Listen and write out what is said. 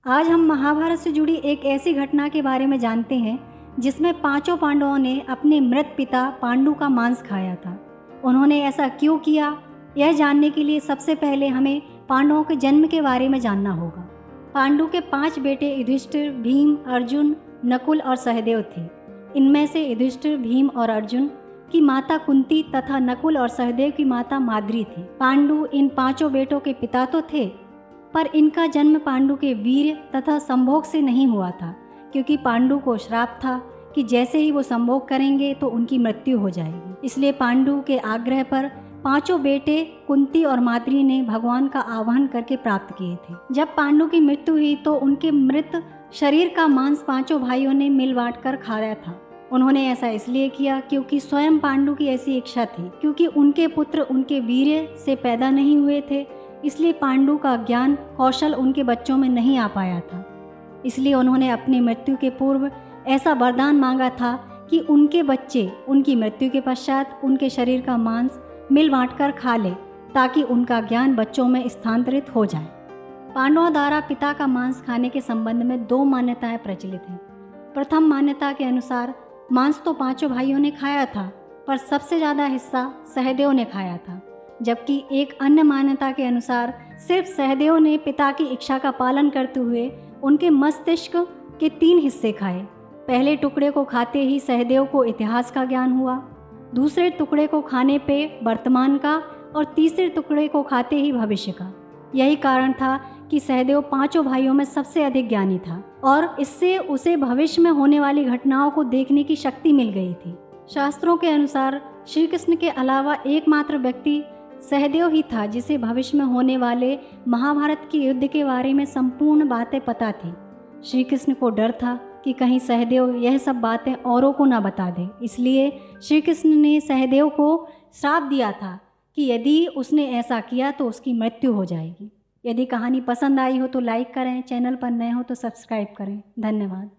आज हम महाभारत से जुड़ी एक ऐसी घटना के बारे में जानते हैं जिसमें पांचों पांडवों ने अपने मृत पिता पांडु का मांस खाया था। उन्होंने ऐसा क्यों किया, यह जानने के लिए सबसे पहले हमें पांडवों के जन्म के बारे में जानना होगा। पांडु के 5 बेटे युधिष्ठिर, भीम, अर्जुन, नकुल और सहदेव थे। इनमें से युधिष्ठिर, भीम और अर्जुन की माता कुंती तथा नकुल और सहदेव की माता माद्री थी। पांडु इन 5 बेटों के पिता तो थे, पर इनका जन्म पांडु के वीर तथा संभोग से नहीं हुआ था, क्योंकि पांडु को श्राप था कि जैसे ही वो संभोग करेंगे तो उनकी मृत्यु हो जाएगी। इसलिए पांडु के आग्रह पर 5 बेटे कुंती और माद्री ने भगवान का आह्वान करके प्राप्त किए थे। जब पांडु की मृत्यु हुई तो उनके मृत शरीर का मांस 5 भाइयों ने मिल बांट कर खाया था। उन्होंने ऐसा इसलिए किया क्योंकि स्वयं पांडु की ऐसी इच्छा थी, क्योंकि उनके पुत्र उनके वीर्य से पैदा नहीं हुए थे, इसलिए पांडु का ज्ञान कौशल उनके बच्चों में नहीं आ पाया था। इसलिए उन्होंने अपनी मृत्यु के पूर्व ऐसा वरदान मांगा था कि उनके बच्चे उनकी मृत्यु के पश्चात उनके शरीर का मांस मिल बांट कर खा ले, ताकि उनका ज्ञान बच्चों में स्थानांतरित हो जाए। पांडवों द्वारा पिता का मांस खाने के संबंध में 2 मान्यताएं प्रचलित हैं। प्रथम मान्यता के अनुसार मांस तो 5 भाइयों ने खाया था, पर सबसे ज़्यादा हिस्सा सहदेव ने खाया था, जबकि एक अन्य मान्यता के अनुसार सिर्फ सहदेव ने पिता की इच्छा का पालन करते हुए उनके मस्तिष्क के 3 हिस्से खाए। पहले टुकड़े को खाते ही सहदेव को इतिहास का ज्ञान हुआ, दूसरे टुकड़े को खाने पे वर्तमान का और तीसरे टुकड़े को खाते ही भविष्य का। यही कारण था कि सहदेव 5 भाइयों में सबसे अधिक ज्ञानी था और इससे उसे भविष्य में होने वाली घटनाओं को देखने की शक्ति मिल गई थी। शास्त्रों के अनुसार श्री कृष्ण के अलावा एकमात्र व्यक्ति सहदेव ही था जिसे भविष्य में होने वाले महाभारत के युद्ध के बारे में संपूर्ण बातें पता थी। श्री कृष्ण को डर था कि कहीं सहदेव यह सब बातें औरों को ना बता दे, इसलिए श्री कृष्ण ने सहदेव को श्राप दिया था कि यदि उसने ऐसा किया तो उसकी मृत्यु हो जाएगी। यदि कहानी पसंद आई हो तो लाइक करें, चैनल पर नए हो तो सब्सक्राइब करें। धन्यवाद।